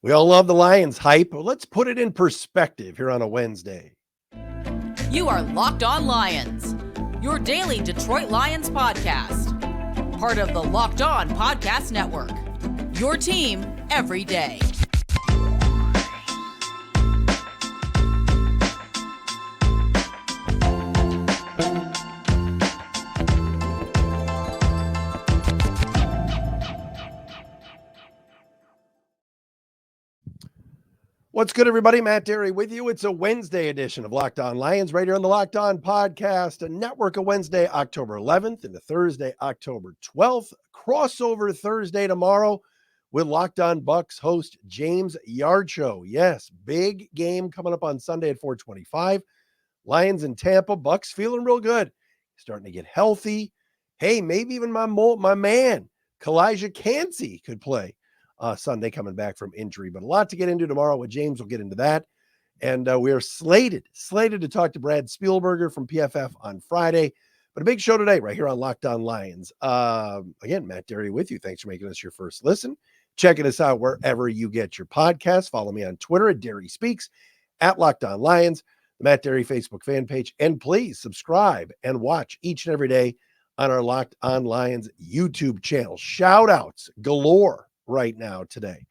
We all love the Lions hype, but let's put it in perspective here on a Wednesday. You are Locked On Lions, your daily Detroit Lions podcast. Part of the Locked On Podcast Network, your team every day. What's good, everybody? Matt Dery with you. It's a Wednesday edition of Locked On Lions right here on the Locked On Podcast Network. A Wednesday, October 11th and a Thursday, October 12th. Crossover Thursday tomorrow with Locked On Bucks host James Yarcho. Yes, big game coming up on Sunday at 4:25. Lions in Tampa. Bucks feeling real good. Starting to get healthy. Hey, maybe even my man, Kalijah Kancey could play Sunday coming back from injury, but a lot to get into tomorrow with James. We'll get into that. And we are slated to talk to Brad Spielberger from PFF on Friday, but a big show today right here on Locked On Lions. Again, Matt Dery with you. Thanks for making us your first listen. Checking us out wherever you get your podcasts. Follow me on Twitter at Dery Speaks, at Locked On Lions, the Matt Dery Facebook fan page, and please subscribe and watch each and every day on our Locked On Lions YouTube channel. Shout outs galore right now today.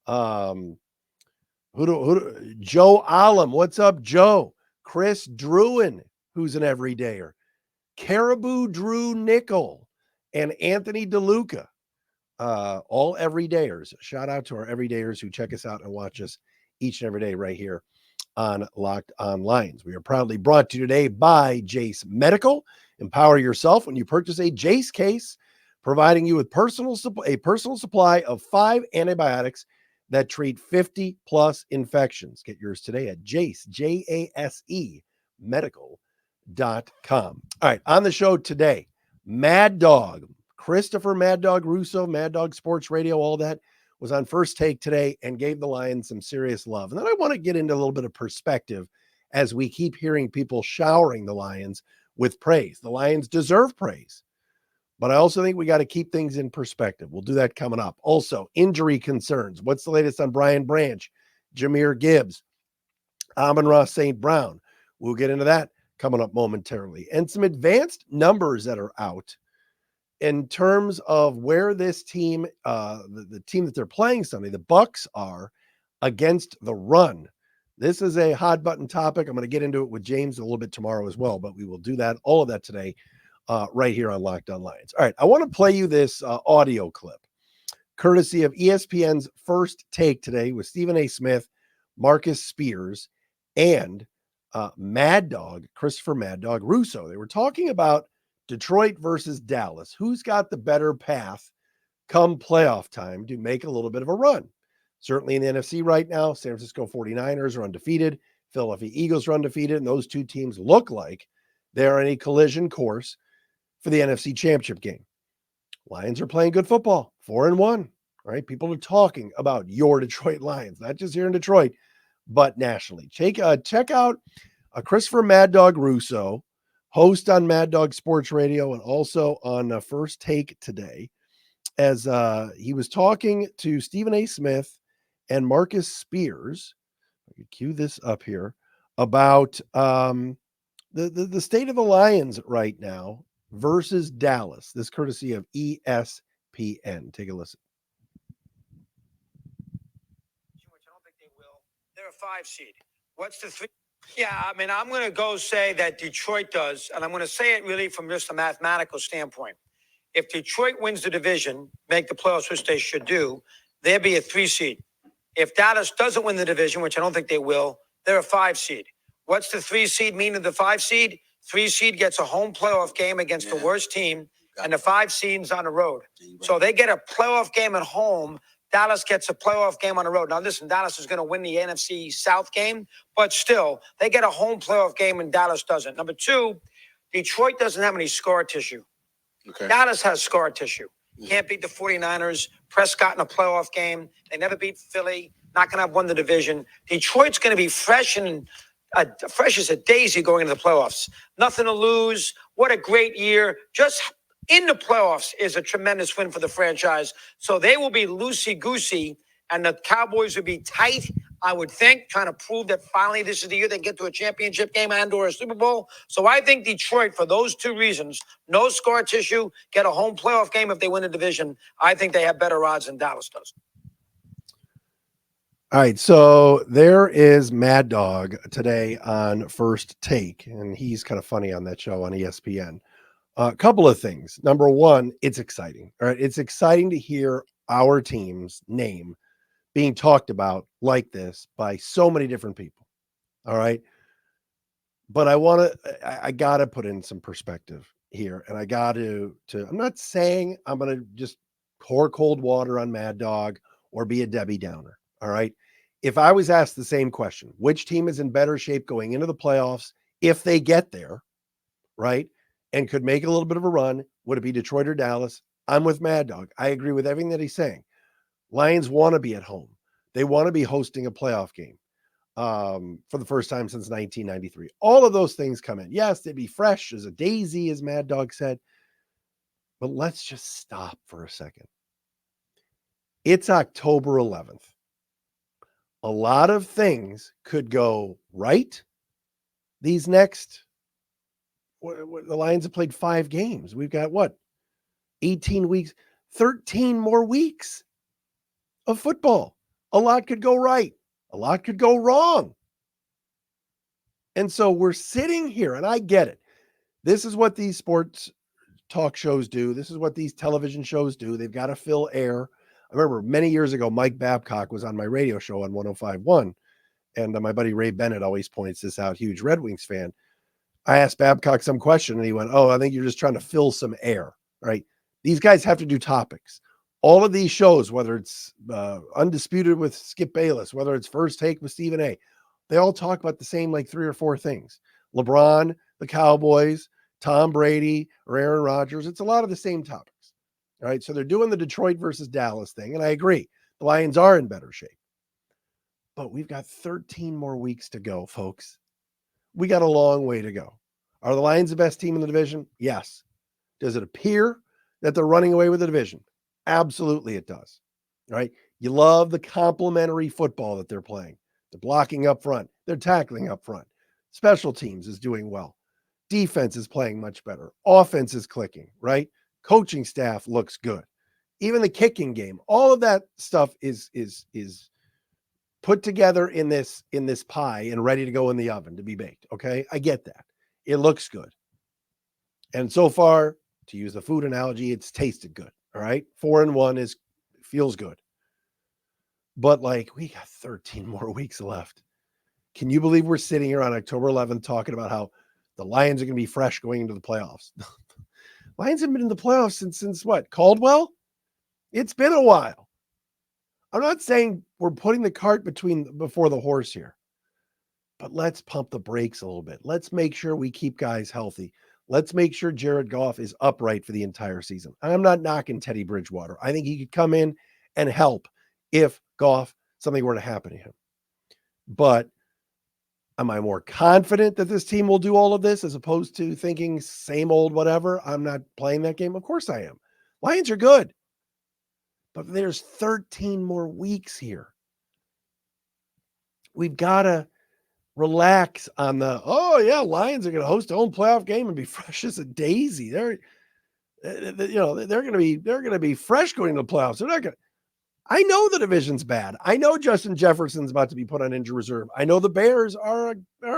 Joe Allen, what's up, Joe? Chris Druin, who's an everydayer, Caribou Drew Nickel, and Anthony DeLuca, all everydayers. Shout out to our everydayers who check us out and watch us each and every day right here on Locked On Lions. We are proudly brought to you today by Jase Medical. Empower yourself when you purchase a Jase case, providing you with a personal supply of 5 antibiotics that treat 50 plus infections. Get yours today at Jase, Jase medical.com. All right, on the show today, Mad Dog, Christopher Mad Dog Russo, Mad Dog Sports Radio, all that was on First Take today and gave the Lions some serious love. And then I want to get into a little bit of perspective as we keep hearing people showering the Lions with praise. The Lions deserve praise. But I also think we got to keep things in perspective. We'll do that coming up. Also, injury concerns. What's the latest on Brian Branch, Jahmyr Gibbs, Amon-Ra St. Brown? We'll get into that coming up momentarily. And some advanced numbers that are out in terms of where this team, the team that they're playing Sunday, the Bucks are against the run. This is a hot button topic. I'm going to get into it with James a little bit tomorrow as well, but we will do that, all of that today. Right here on Locked On Lions. All right, I want to play you this audio clip, courtesy of ESPN's First Take today with Stephen A. Smith, Marcus Spears, and Mad Dog, Christopher Mad Dog Russo. They were talking about Detroit versus Dallas. Who's got the better path come playoff time to make a little bit of a run? Certainly in the NFC right now, San Francisco 49ers are undefeated. Philadelphia Eagles are undefeated, and those two teams look like they're in a collision course for the NFC Championship game. Lions are playing good football, 4-1. All right, people are talking about your Detroit Lions, not just here in Detroit, but nationally. Check out Christopher Mad Dog Russo, host on Mad Dog Sports Radio and also on First Take today, as he was talking to Stephen A. Smith and Marcus Spears. I could cue this up here about the state of the Lions right now versus Dallas. This courtesy of ESPN. Take a listen. I don't think they will. They're a 5 seed. What's the 3? Yeah, I mean, I'm going to go say that Detroit does, and I'm going to say it really from just a mathematical standpoint. If Detroit wins the division, make the playoffs, which they should do, they'll be a 3 seed. If Dallas doesn't win the division, which I don't think they will, they're a 5 seed. What's the 3 seed mean to the 5 seed? 3 seed gets a home playoff game against the worst team, and the 5 seed's on the road. So they get a playoff game at home. Dallas gets a playoff game on the road. Now, listen, Dallas is going to win the NFC South game, but still, they get a home playoff game and Dallas doesn't. Number 2, Detroit doesn't have any scar tissue. Okay. Dallas has scar tissue. Can't beat the 49ers. Prescott in a playoff game. They never beat Philly. Not going to have won the division. Detroit's going to be fresh as a daisy going into the playoffs. Nothing to lose. What a great year. Just in the playoffs is a tremendous win for the franchise. So they will be loosey-goosey and the Cowboys would be tight, I would think, trying to prove that finally this is the year they get to a championship game and or a Super Bowl. So I think Detroit, for those two reasons, no scar tissue, get a home playoff game if they win the division, I think they have better odds than Dallas does. All right, so there is Mad Dog today on First Take, and he's kind of funny on that show on ESPN. A couple of things. Number one, it's exciting. All right, it's exciting to hear our team's name being talked about like this by so many different people. All right, but I got to put in some perspective here, and I got to. I'm not saying I'm going to just pour cold water on Mad Dog or be a Debbie Downer. All right. If I was asked the same question, which team is in better shape going into the playoffs if they get there, right, and could make a little bit of a run, would it be Detroit or Dallas? I'm with Mad Dog. I agree with everything that he's saying. Lions want to be at home. They want to be hosting a playoff game for the first time since 1993. All of those things come in. Yes, they'd be fresh as a daisy, as Mad Dog said. But let's just stop for a second. It's October 11th. A lot of things could go right these next. The Lions have played 5 games. We've got 18 weeks, 13 more weeks of football. A lot could go right. A lot could go wrong. And so we're sitting here, and I get it. This is what these sports talk shows do. This is what these television shows do. They've got to fill air. I remember many years ago, Mike Babcock was on my radio show on 105.1, and my buddy Ray Bennett always points this out, huge Red Wings fan. I asked Babcock some question, and he went, I think you're just trying to fill some air, right? These guys have to do topics. All of these shows, whether it's Undisputed with Skip Bayless, whether it's First Take with Stephen A., they all talk about the same 3 or 4 things. LeBron, the Cowboys, Tom Brady, or Aaron Rodgers. It's a lot of the same topics. All right, so they're doing the Detroit versus Dallas thing, and I agree. The Lions are in better shape. But we've got 13 more weeks to go, folks. We got a long way to go. Are the Lions the best team in the division? Yes. Does it appear that they're running away with the division? Absolutely it does. All right, you love the complementary football that they're playing. They're blocking up front. They're tackling up front. Special teams is doing well. Defense is playing much better. Offense is clicking, right? Coaching staff looks good. Even the kicking game, all of that stuff is put together in this pie and ready to go in the oven to be baked. Okay, I get that. It looks good. And so far, to use the food analogy, it's tasted good. All right, 4-1 feels good. But we got 13 more weeks left. Can you believe we're sitting here on October 11th talking about how the Lions are going to be fresh going into the playoffs? Lions haven't been in the playoffs since what? Caldwell? It's been a while. I'm not saying we're putting the cart before the horse here, but let's pump the brakes a little bit. Let's make sure we keep guys healthy. Let's make sure Jared Goff is upright for the entire season. I'm not knocking Teddy Bridgewater. I think he could come in and help if something were to happen to him. But am I more confident that this team will do all of this as opposed to thinking same old whatever? I'm not playing that game. Of course I am. Lions are good. But there's 13 more weeks here. We've got to relax on Lions are going to host a home playoff game and be fresh as a daisy. They're going to be fresh going to the playoffs. They're not going to. I know the division's bad. I know Justin Jefferson's about to be put on injury reserve. I know the Bears are a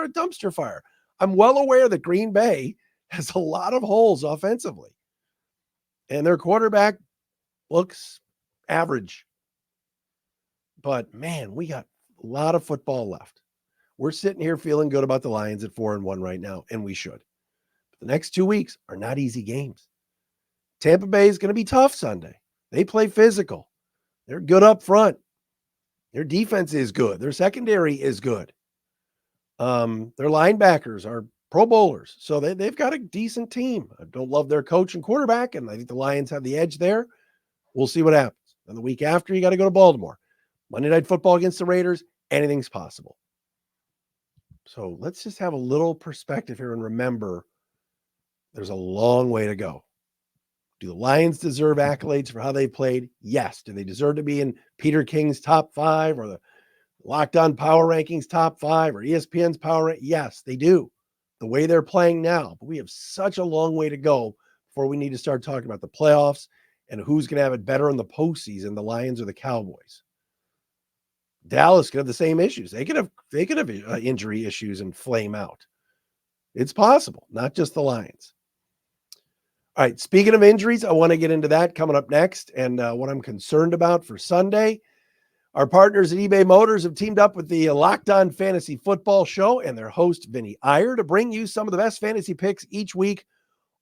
dumpster fire. I'm well aware that Green Bay has a lot of holes offensively. And their quarterback looks average. But, man, we got a lot of football left. We're sitting here feeling good about the Lions at 4-1 right now, and we should. But the next 2 weeks are not easy games. Tampa Bay is going to be tough Sunday. They play physical. They're good up front. Their defense is good. Their secondary is good. Their linebackers are Pro Bowlers. So they've got a decent team. I don't love their coach and quarterback, and I think the Lions have the edge there. We'll see what happens. And the week after, you got to go to Baltimore. Monday Night Football against the Raiders, anything's possible. So let's just have a little perspective here and remember there's a long way to go. Do the Lions deserve accolades for how they played? Yes. Do they deserve to be in Peter King's top 5 or the Locked On Power Rankings top 5 or ESPN's Power Rank? Yes, they do. The way they're playing now. But we have such a long way to go before we need to start talking about the playoffs and who's going to have it better in the postseason, the Lions or the Cowboys. Dallas could have the same issues. They could have injury issues and flame out. It's possible, not just the Lions. All right, speaking of injuries, I want to get into that coming up next and what I'm concerned about for Sunday. Our partners at eBay Motors have teamed up with the Locked On Fantasy Football Show and their host, Vinny Iyer, to bring you some of the best fantasy picks each week,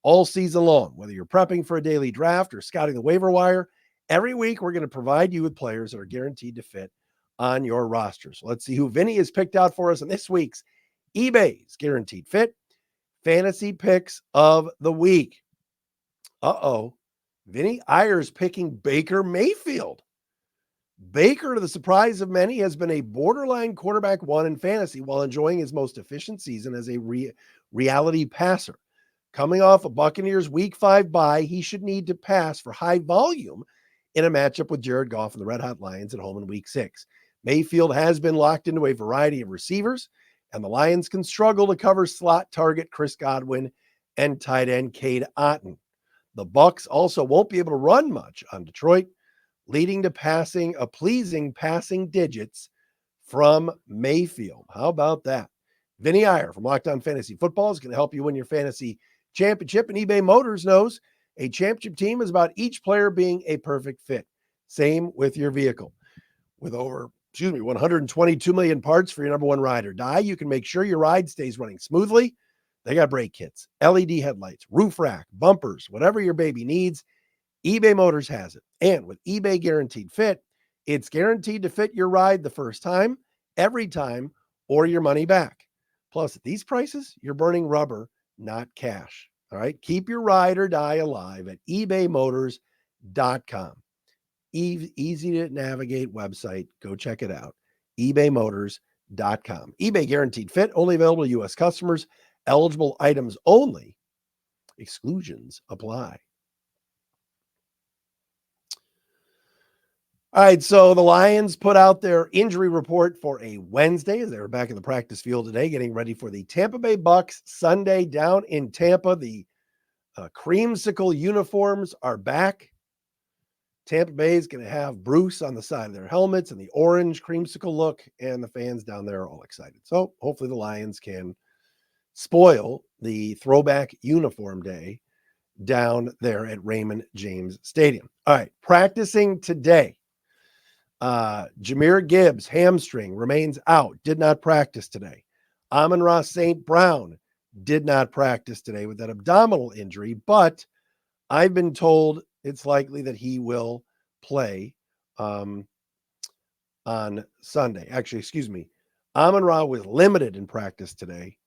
all season long. Whether you're prepping for a daily draft or scouting the waiver wire, every week we're going to provide you with players that are guaranteed to fit on your roster. So let's see who Vinny has picked out for us in this week's eBay's Guaranteed Fit Fantasy Picks of the Week. Vinny Iyer's picking Baker Mayfield. Baker, to the surprise of many, has been a borderline quarterback 1 in fantasy while enjoying his most efficient season as a reality passer. Coming off a Buccaneers Week 5 bye, he should need to pass for high volume in a matchup with Jared Goff and the Red Hot Lions at home in Week 6. Mayfield has been locked into a variety of receivers, and the Lions can struggle to cover slot target Chris Godwin and tight end Cade Otton. The Bucs also won't be able to run much on Detroit, leading to pleasing passing digits from Mayfield. How about that? Vinny Iyer from Locked On Fantasy Football is going to help you win your fantasy championship, and eBay Motors knows a championship team is about each player being a perfect fit. Same with your vehicle. With over 122 million parts for your number one ride or die, you can make sure your ride stays running smoothly. They got brake kits, LED headlights, roof rack, bumpers, whatever your baby needs, eBay Motors has it. And with eBay Guaranteed Fit, it's guaranteed to fit your ride the first time, every time, or your money back. Plus, at these prices, you're burning rubber, not cash. All right. Keep your ride or die alive at ebaymotors.com. Easy to navigate website. Go check it out. ebaymotors.com. eBay Guaranteed Fit, only available to U.S. customers. Eligible items only. Exclusions apply. All right, so the Lions put out their injury report for a Wednesday as they were back in the practice field today, getting ready for the Tampa Bay Bucks Sunday down in Tampa. The creamsicle uniforms are back. Tampa Bay is going to have Bruce on the side of their helmets and the orange creamsicle look, and the fans down there are all excited. So hopefully the Lions can spoil the throwback uniform day down there at Raymond James Stadium. All right, practicing today. Jahmyr Gibbs, hamstring, remains out, did not practice today. Amon-Ra St. Brown did not practice today with that abdominal injury, but I've been told it's likely that he will play on Sunday. Actually, excuse me. Amon-Ra was limited in practice today.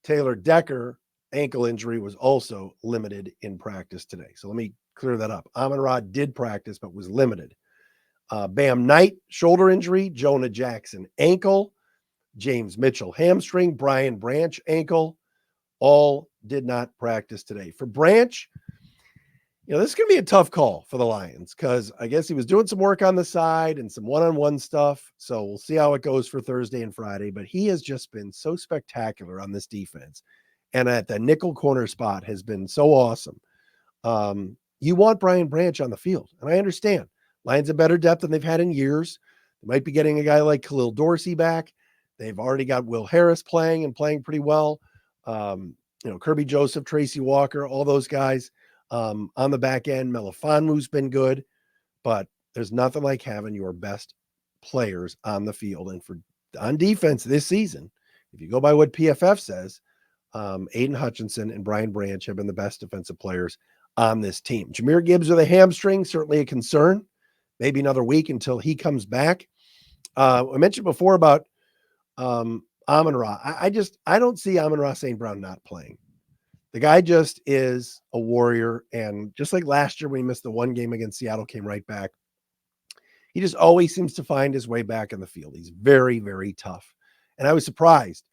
Taylor Decker, ankle injury, was also limited in practice today. So let me clear that up. Amon-Ra did practice, but was limited. Bam Knight, shoulder injury. Jonah Jackson, ankle. James Mitchell, hamstring. Brian Branch, ankle. All did not practice today. For Branch, this is going to be a tough call for the Lions because I guess he was doing some work on the side and some one-on-one stuff. So we'll see how it goes for Thursday and Friday. But he has just been so spectacular on this defense. And at the nickel corner spot has been so awesome. You want Brian Branch on the field. And I understand. Lions have better depth than they've had in years. They might be getting a guy like Khalil Dorsey back. They've already got Will Harris playing pretty well. Kirby Joseph, Tracy Walker, all those guys on the back end. Melifonwu's been good, but there's nothing like having your best players on the field. And on defense this season, if you go by what PFF says, Aiden Hutchinson and Brian Branch have been the best defensive players on this team. Jahmyr Gibbs with a hamstring, certainly a concern. Maybe another week until he comes back. I mentioned before about Amon-Ra. I don't see Amon-Ra St. Brown not playing. The guy just is a warrior. And just like last year when he missed the one game against Seattle, came right back. He just always seems to find his way back in the field. He's very, very tough. And I was surprised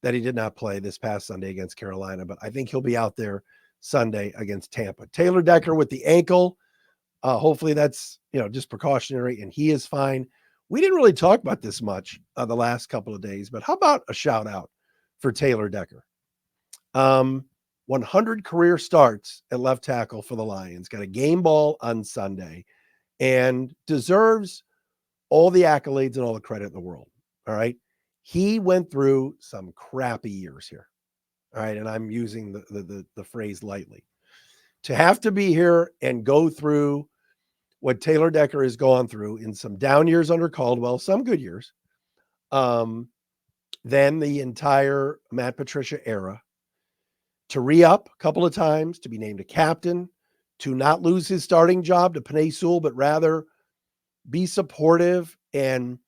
that he did not play this past Sunday against Carolina, but I think he'll be out there Sunday against Tampa. Taylor Decker with the ankle. Hopefully that's, just precautionary and he is fine. We didn't really talk about this much the last couple of days, but how about a shout out for Taylor Decker? 100 career starts at left tackle for the Lions, got a game ball on Sunday and deserves all the accolades and all the credit in the world. All right. He went through some crappy years here. All right. And I'm using the phrase lightly. To have to be here and go through what Taylor Decker has gone through in some down years under Caldwell, some good years, then the entire Matt Patricia era, to re-up a couple of times, to be named a captain, to not lose his starting job to Penei Sewell, but rather be supportive and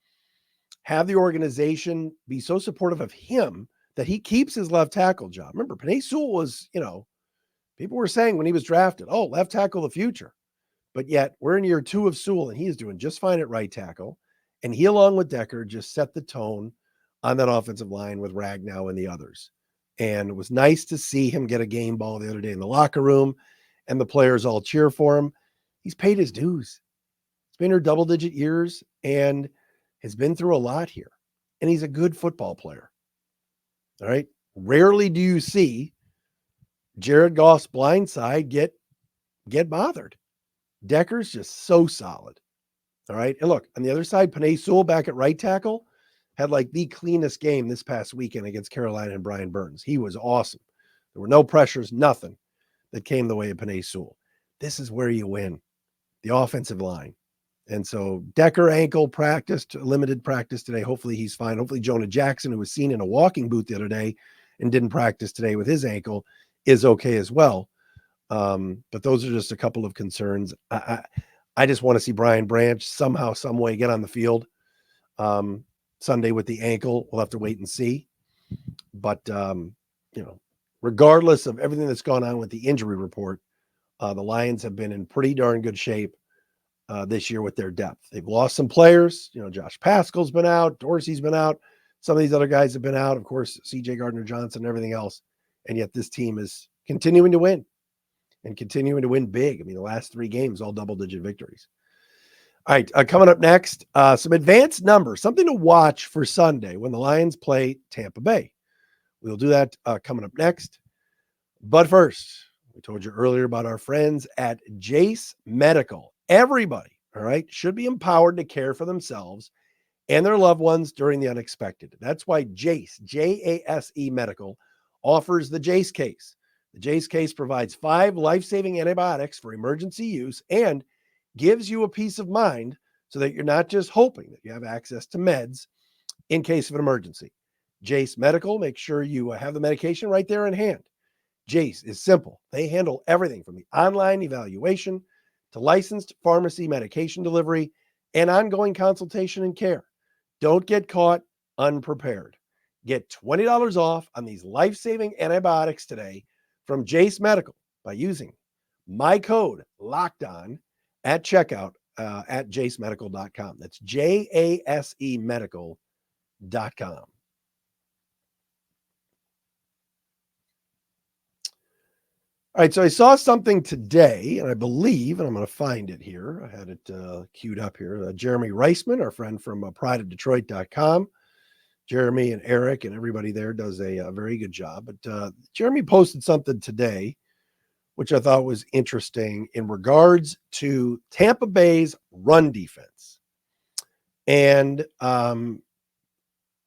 have the organization be so supportive of him that he keeps his left tackle job. Remember, Penei Sewell was, people were saying when he was drafted, oh, left tackle of the future. But yet we're in year 2 of Sewell and he is doing just fine at right tackle. And he, along with Decker, just set the tone on that offensive line with Ragnow and the others. And it was nice to see him get a game ball the other day in the locker room and the players all cheer for him. He's paid his dues. He's been here double-digit years and has been through a lot here. And he's a good football player. All right. Rarely do you see Jared Goff's blind side get bothered. Decker's just so solid. All right. And look, on the other side, Penei Sewell back at right tackle had like the cleanest game this past weekend against Carolina and Brian Burns. He was awesome. There were no pressures, nothing that came the way of Penei Sewell. This is where you win, the offensive line. And so Decker ankle limited practice today. Hopefully he's fine. Hopefully Jonah Jackson, who was seen in a walking boot the other day and didn't practice today with his ankle, is okay as well. But those are just a couple of concerns. I just want to see Brian Branch somehow, some way get on the field Sunday with the ankle. We'll have to wait and see. But, regardless of everything that's gone on with the injury report, the Lions have been in pretty darn good shape this year with their depth. They've lost some players. Josh Pascal's been out. Dorsey's been out. Some of these other guys have been out. Of course, CJ Gardner-Johnson and everything else. And yet this team is continuing to win. And continuing to win big. I mean, the last 3 games, all double-digit victories. All right, coming up next, some advanced numbers, something to watch for Sunday when the Lions play Tampa Bay. We'll do that coming up next. But first, we told you earlier about our friends at Jase Medical. Everybody, all right, should be empowered to care for themselves and their loved ones during the unexpected. That's why Jase, Jase Medical, offers the Jase case. The Jase case provides 5 life-saving antibiotics for emergency use and gives you a peace of mind so that you're not just hoping that you have access to meds in case of an emergency. Jase Medical makes sure you have the medication right there in hand. Jase is simple. They handle everything from the online evaluation to licensed pharmacy medication delivery and ongoing consultation and care. Don't get caught unprepared. Get $20 off on these life-saving antibiotics today from Jase Medical by using my code LOCKEDON at checkout at jasemedical.com. That's JASE medical.com. All right, so I saw something today, and I believe, and I'm going to find it here. I had it queued up here. Jeremy Reisman, our friend from prideofdetroit.com. Jeremy and Eric and everybody there does a very good job. But Jeremy posted something today, which I thought was interesting in regards to Tampa Bay's run defense. And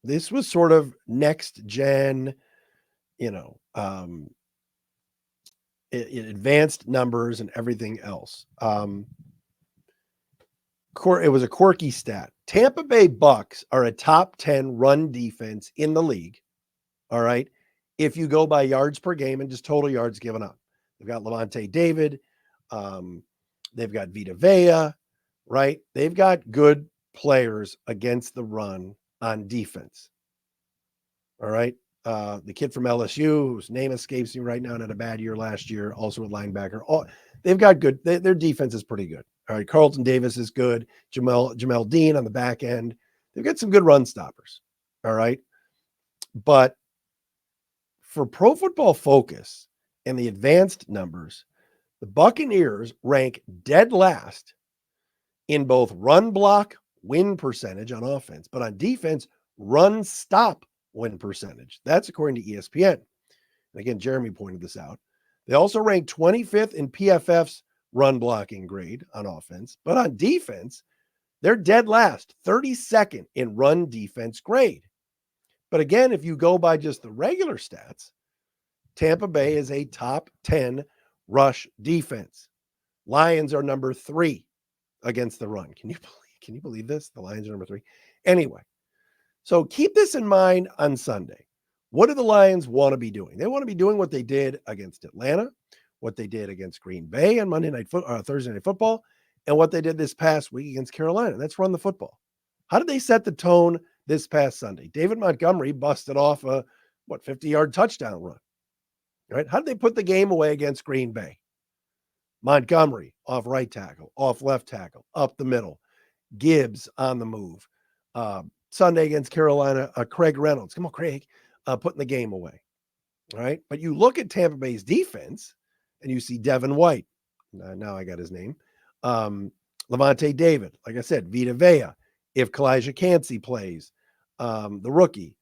this was sort of next gen, advanced numbers and everything else. It was a quirky stat. Tampa Bay Bucks are a top 10 run defense in the league. All right. If you go by yards per game and just total yards given up. They've got Levante David. They've got Vita Vea, right? They've got good players against the run on defense. All right. The kid from LSU, whose name escapes me right now and had a bad year last year, also a linebacker. They've got good. Their defense is pretty good. All right. Carlton Davis is good. Jamel Dean on the back end. They've got some good run stoppers. All right. But for Pro Football Focus and the advanced numbers, the Buccaneers rank dead last in both run block win percentage on offense, but on defense, run stop win percentage. That's according to ESPN. And again, Jeremy pointed this out. They also rank 25th in PFF's run blocking grade on offense, but on defense, they're dead last, 32nd in run defense grade. But again, if you go by just the regular stats, Tampa Bay is a top 10 rush defense. Lions are number 3 against the run. Can you believe this? The Lions are number 3. Anyway, so keep this in mind on Sunday. What do the Lions want to be doing? They want to be doing what they did against Atlanta, what they did against Green Bay on Thursday Night Football, and what they did this past week against Carolina. That's run the football. How did they set the tone this past Sunday? David Montgomery busted off a 50-yard touchdown run. Right? How did they put the game away against Green Bay? Montgomery off right tackle, off left tackle, up the middle. Gibbs on the move. Sunday against Carolina, Craig Reynolds. Come on, Craig. Putting the game away. All right. But you look at Tampa Bay's defense and you see Devin White. Now I got his name. Levante David. Like I said, Vita Vea. If Kalijah Cansey plays, the rookie.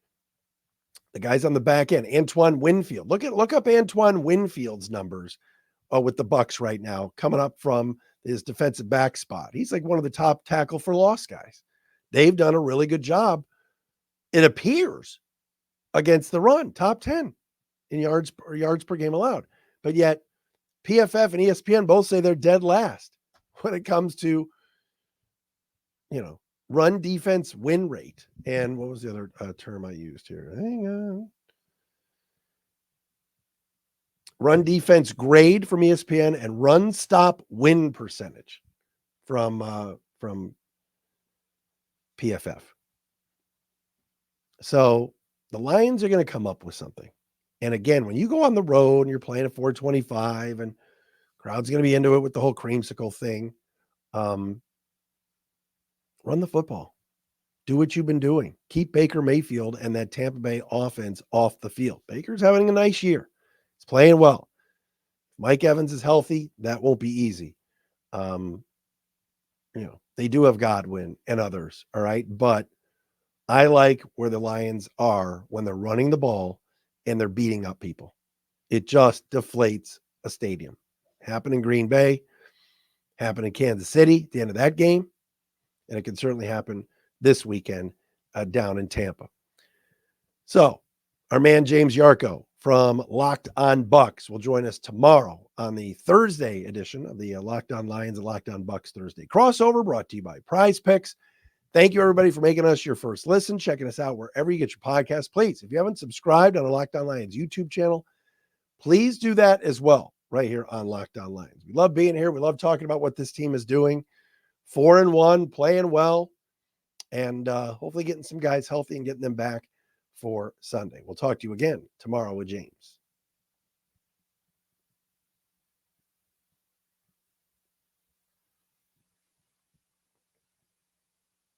The guys on the back end, Antoine Winfield. Look up Antoine Winfield's numbers with the Bucs right now, coming up from his defensive back spot. He's like one of the top tackle for loss guys. They've done a really good job, it appears, against the run, top 10 in yards per game allowed. But yet PFF and ESPN both say they're dead last when it comes to, run defense win rate. And what was the other term I used here? Hang on. Run defense grade from ESPN and run stop win percentage from PFF. So the Lions are going to come up with something. And again, when you go on the road and you're playing at 425 and crowd's going to be into it with the whole creamsicle thing, run the football. Do what you've been doing. Keep Baker Mayfield and that Tampa Bay offense off the field. Baker's having a nice year. He's playing well. Mike Evans is healthy. That won't be easy. They do have Godwin and others. All right. But I like where the Lions are when they're running the ball and they're beating up people. It just deflates a stadium. Happened in Green Bay, happened in Kansas City at the end of that game. And it can certainly happen this weekend down in Tampa. So our man James Yarko from Locked On Bucks will join us tomorrow on the Thursday edition of the Locked On Lions and Locked On Bucks Thursday crossover, brought to you by PrizePicks. Thank you, everybody, for making us your first listen, checking us out wherever you get your podcast. Please, if you haven't subscribed on the Locked On Lions YouTube channel, please do that as well right here on Locked On Lions. We love being here. We love talking about what this team is doing. 4-1, playing well, and hopefully getting some guys healthy and getting them back for Sunday. We'll talk to you again tomorrow with James.